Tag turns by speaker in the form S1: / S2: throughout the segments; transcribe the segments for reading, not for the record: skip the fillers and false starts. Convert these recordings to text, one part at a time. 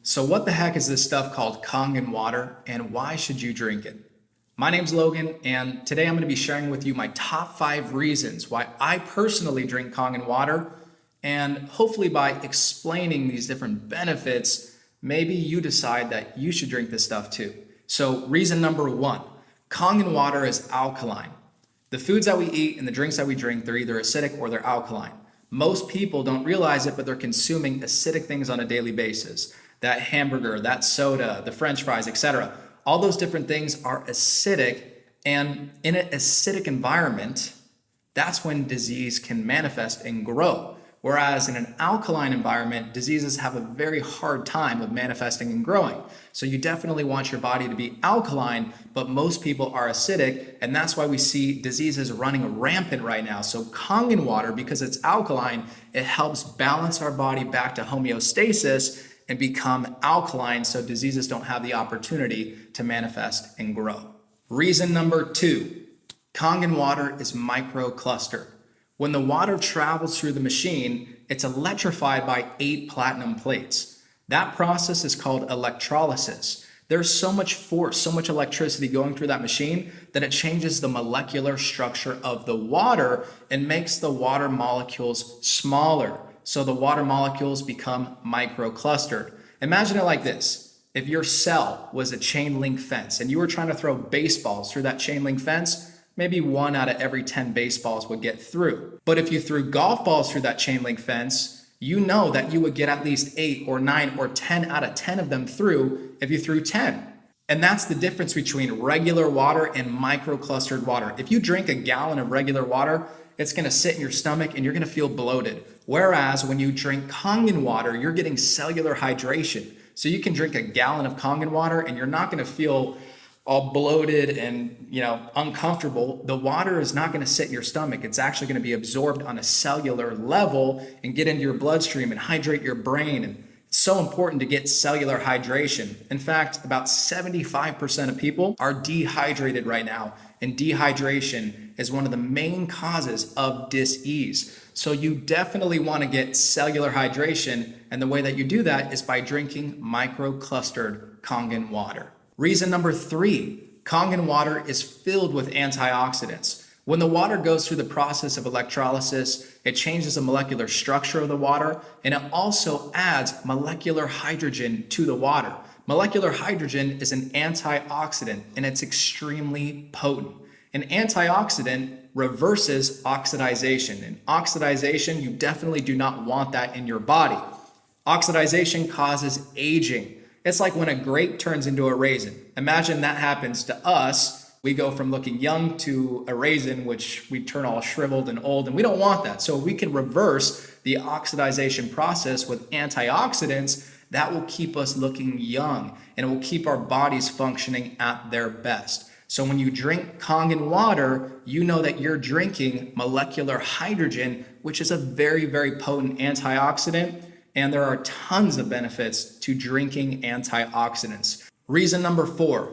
S1: So what the heck is this stuff called Kangen water and why should you drink it? My name's Logan and today I'm going to be sharing with you my top 5 reasons why I personally drink Kangen water, and hopefully by explaining these different benefits, maybe you decide that you should drink this stuff too. So reason number 1, Kangen water is alkaline. The foods that we eat and the drinks that we drink, they're either acidic or they're alkaline. Most people don't realize it, but they're consuming acidic things on a daily basis. That hamburger, that soda, the French fries, etc. All those different things are acidic, and in an acidic environment, that's when disease can manifest and grow. Whereas in an alkaline environment, diseases have a very hard time of manifesting and growing. So you definitely want your body to be alkaline, but most people are acidic, and that's why we see diseases running rampant right now. So Kangen water, because it's alkaline, it helps balance our body back to homeostasis and become alkaline so diseases don't have the opportunity to manifest and grow. Reason number 2, Kangen water is microclustered. When the water travels through the machine, it's electrified by 8 platinum plates. That process is called electrolysis. There's so much force, so much electricity going through that machine that it changes the molecular structure of the water and makes the water molecules smaller. So the water molecules become microclustered. Imagine it like this. If your cell was a chain link fence and you were trying to throw baseballs through that chain link fence, maybe 1 out of every 10 baseballs would get through. But if you threw golf balls through that chain link fence, you know that you would get at least 8 or 9 or 10 out of 10 of them through if you threw 10. And that's the difference between regular water and microclustered water. If you drink a gallon of regular water, it's going to sit in your stomach and you're going to feel bloated. Whereas when you drink Kangen water, you're getting cellular hydration. So you can drink a gallon of Kangen water and you're not going to feel all bloated and uncomfortable. The water is not going to sit in your stomach. It's actually going to be absorbed on a cellular level and get into your bloodstream and hydrate your brain. And it's so important to get cellular hydration. In fact, about 75% of people are dehydrated right now, and dehydration is one of the main causes of dis-ease. So you definitely want to get cellular hydration, and the way that you do that is by drinking microclustered Kangen water. Reason number 3, Kangen water is filled with antioxidants. When the water goes through the process of electrolysis, it changes the molecular structure of the water, and it also adds molecular hydrogen to the water. Molecular hydrogen is an antioxidant, and it's extremely potent. An antioxidant reverses oxidization, and oxidization, you definitely do not want that in your body. Oxidization causes aging. It's like when a grape turns into a raisin. Imagine that happens to us. We go from looking young to a raisin, which we turn all shriveled and old, and we don't want that. So we can reverse the oxidization process with antioxidants. That will keep us looking young, and it will keep our bodies functioning at their best. So when you drink Kangen water, you know that you're drinking molecular hydrogen, which is a very, very potent antioxidant. And there are tons of benefits to drinking antioxidants. Reason number 4,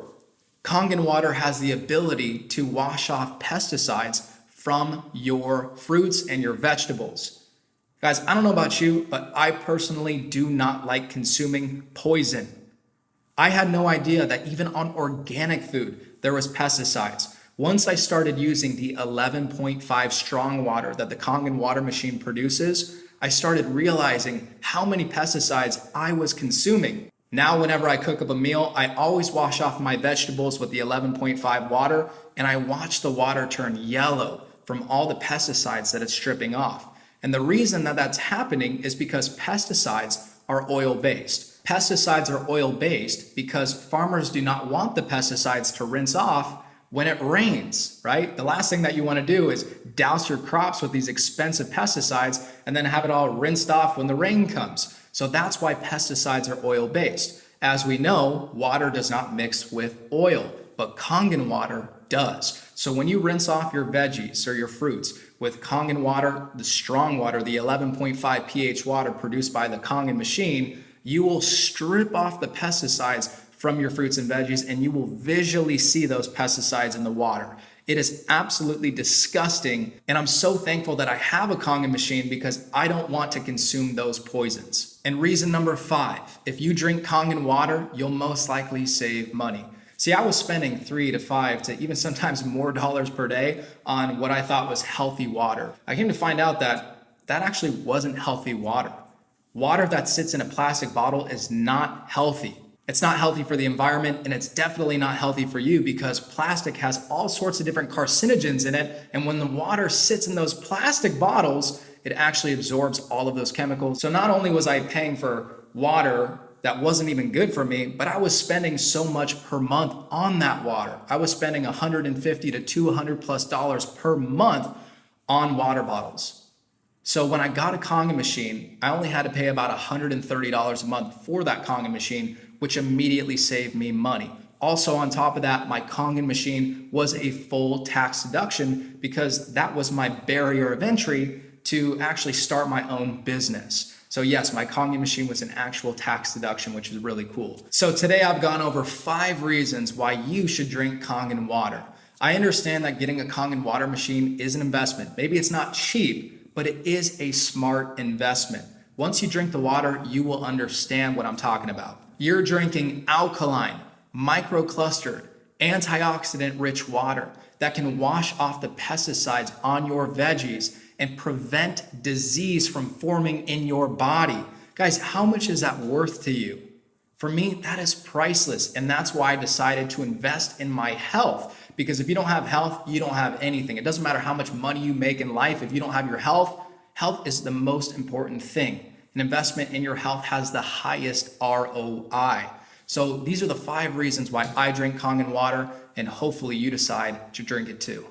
S1: Kangen water has the ability to wash off pesticides from your fruits and your vegetables. Guys, I don't know about you, but I personally do not like consuming poison. I had no idea that even on organic food, there was pesticides. Once I started using the 11.5 strong water that the Kangen water machine produces, I started realizing how many pesticides I was consuming. Now, whenever I cook up a meal, I always wash off my vegetables with the 11.5 water, and I watch the water turn yellow from all the pesticides that it's stripping off. And the reason that that's happening is because pesticides are oil-based. Pesticides are oil-based because farmers do not want the pesticides to rinse off when it rains, right? The last thing that you want to do is douse your crops with these expensive pesticides and then have it all rinsed off when the rain comes. So that's why pesticides are oil-based. As we know, water does not mix with oil, but Kangen water does. So when you rinse off your veggies or your fruits with Kangen water, the strong water, the 11.5 pH water produced by the Kangen machine, you will strip off the pesticides from your fruits and veggies, and you will visually see those pesticides in the water. It is absolutely disgusting, and I'm so thankful that I have a Kangen machine because I don't want to consume those poisons. And reason number 5, if you drink Kangen water, you'll most likely save money. See, I was spending 3 to 5 to even sometimes more dollars per day on what I thought was healthy water. I came to find out that that actually wasn't healthy water. Water that sits in a plastic bottle is not healthy. It's not healthy for the environment, and it's definitely not healthy for you because plastic has all sorts of different carcinogens in it. And when the water sits in those plastic bottles, it actually absorbs all of those chemicals. So not only was I paying for water that wasn't even good for me, but I was spending so much per month on that water. I was spending $150 to $200+ per month on water bottles. So when I got a Kangen machine, I only had to pay about $130 a month for that Kangen machine, which immediately saved me money. Also on top of that, my Kangen machine was a full tax deduction because that was my barrier of entry to actually start my own business. So yes, my Kangen machine was an actual tax deduction, which is really cool. So today I've gone over 5 reasons why you should drink Kangen water. I understand that getting a Kangen water machine is an investment. Maybe it's not cheap, but it is a smart investment. Once you drink the water, you will understand what I'm talking about. You're drinking alkaline, microclustered, antioxidant-rich water that can wash off the pesticides on your veggies and prevent disease from forming in your body. Guys, how much is that worth to you? For me, that is priceless, and that's why I decided to invest in my health. Because if you don't have health, you don't have anything. It doesn't matter how much money you make in life. If you don't have your health, health is the most important thing. An investment in your health has the highest ROI. So these are the 5 reasons why I drink Kangen water, and hopefully you decide to drink it too.